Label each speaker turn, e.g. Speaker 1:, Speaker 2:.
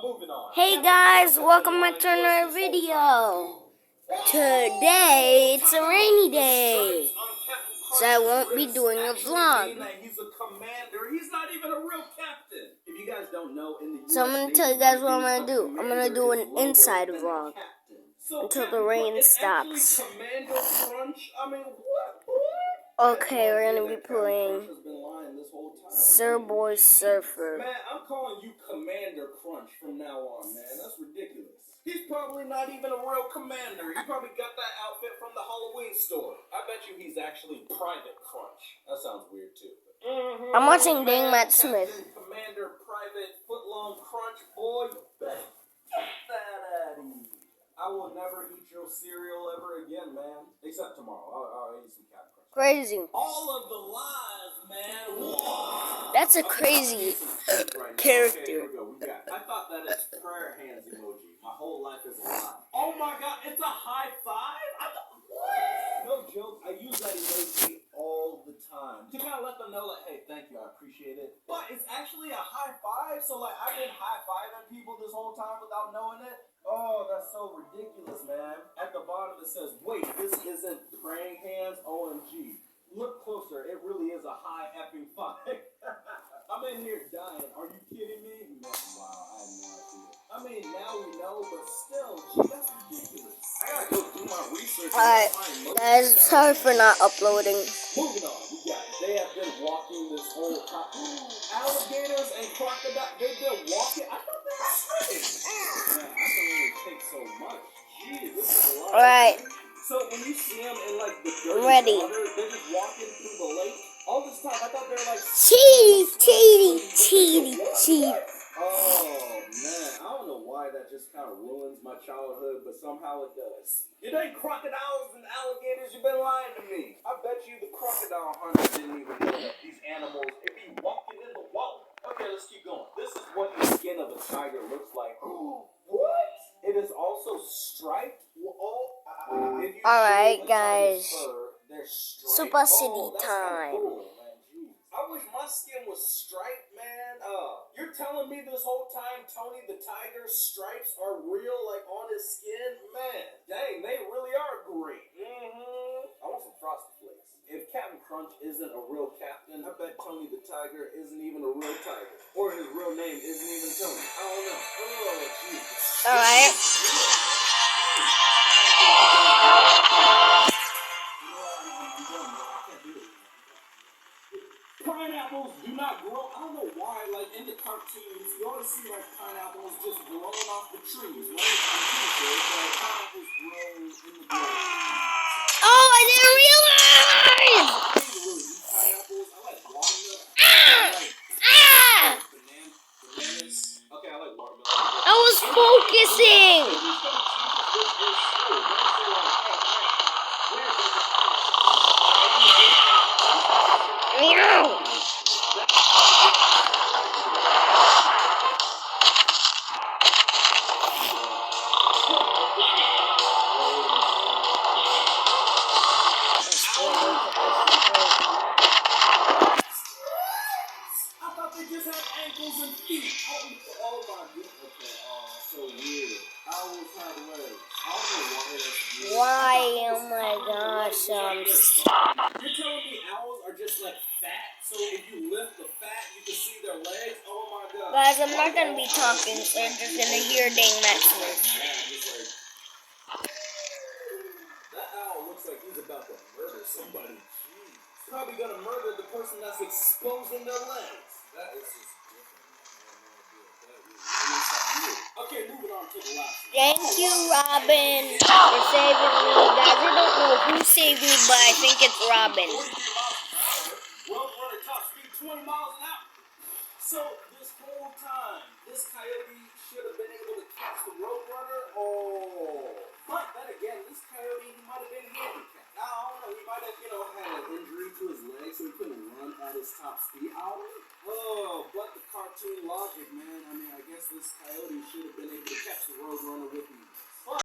Speaker 1: moving on.
Speaker 2: Hey guys, welcome back to another video. Today it's a rainy day, so I won't be doing a vlog.
Speaker 1: He's a commander. He's not even a real captain. If you guys don't know, in the
Speaker 2: So I'm gonna tell you guys what I'm gonna do. I'm gonna do an inside vlog until the rain stops. Okay, we're gonna be playing Sir Boy Surfer.
Speaker 1: Man, I'm calling you Commander Crunch from now on, man. That's ridiculous. He's probably not even a real commander. He probably got that outfit from the Halloween store. I bet you he's actually Private Crunch. That sounds weird too.
Speaker 2: I'm watching Dang Matt Smith.
Speaker 1: Commander Private Footlong Crunch, boy, get that at me. I will never eat your cereal ever again, man. Except tomorrow. I'll eat some Cat Crunch.
Speaker 2: Crazy.
Speaker 1: All of the lies, man. Whoa.
Speaker 2: That's a crazy character.
Speaker 1: Okay, here we go. I thought that is prayer hands emoji. My whole life is a lie. Oh my god, it's a high five? What? No joke. I use that emoji all the time to kind of let them know, like, hey, thank you, I appreciate it. But it's actually a high five, so like I've been high fiving people this whole time without knowing it. Oh, that's so ridiculous, man. At the bottom it says, wait, this isn't praying hands, OMG. Look closer, it really is a high effing five. I'm in here dying. Are you kidding me? No, wow, I have no idea. I mean, now we know, but still, gee, that's ridiculous. I gotta go do my research.
Speaker 2: Alright, guys, sorry for not uploading.
Speaker 1: Moving on, they have been walking this whole time. Alligators and crocodiles, they've been walking. I thought they were swimming. Man, I can only take so much. Gee, this is a lot.
Speaker 2: Alright.
Speaker 1: So when you see them in like the dirty water, they're just walking through the lake. All this time, I thought they were like
Speaker 2: cheaty.
Speaker 1: Oh man, I don't know why that just kind of ruins my childhood, but somehow it does. It ain't crocodiles and alligators. You've been lying to me. I bet you the crocodile hunters didn't even know that these animals could be walking in the water. Okay, let's keep going. This is what the skin of a tiger looks like. What? It is also striped.
Speaker 2: Alright, guys.
Speaker 1: Super
Speaker 2: City time.
Speaker 1: Cool, I wish my skin was striped, man. You're telling me this whole time Tony the Tiger's stripes are real, like on his skin? Man, dang, they really are great. I want some Frosted Flakes. If Captain Crunch isn't a real captain, I bet Tony the Tiger isn't even a real tiger. Or his real name isn't even Tony. I don't know. Oh, jeez.
Speaker 2: Alright.
Speaker 1: Pineapples do not grow. I don't know why, like in the cartoons, you always see like pineapples just growing off the trees, right? I'm pretty sure that pineapples grow in the ground.
Speaker 2: Oh, I didn't realize!
Speaker 1: I really eat pineapples. I like watermelon. Bananas. Okay, I like watermelon.
Speaker 2: I was focusing! Meow!
Speaker 1: I thought they just had ankles and feet. Oh my goodness. Okay, so weird. Owls have legs. I don't know why that's weird.
Speaker 2: Why? Oh my gosh,
Speaker 1: You're telling me owls are just like fat? So if you lift the fat, you can see their legs? Oh my god.
Speaker 2: Guys, I'm not gonna be talking, so I'm just gonna hear Dang Matt Smith.
Speaker 1: That owl looks like he's about to murder somebody. Jeez. Probably gonna murder the person that's exposing their legs. That is just different. Okay, moving on to the last one.
Speaker 2: Thank you, Robin, for saving me. Guys, I don't know who saved me, but I think it's Robin.
Speaker 1: Roadrunner top speed 20 miles an hour. So this whole time, this coyote should have been able to catch the Roadrunner. Oh, but then again, this coyote, he might have been handicapped. I don't know. He might have, had an injury to his leg, so he couldn't run at his top speed. I don't know. Oh, but the cartoon logic, man. I mean, I guess this coyote should have been able to catch the Roadrunner.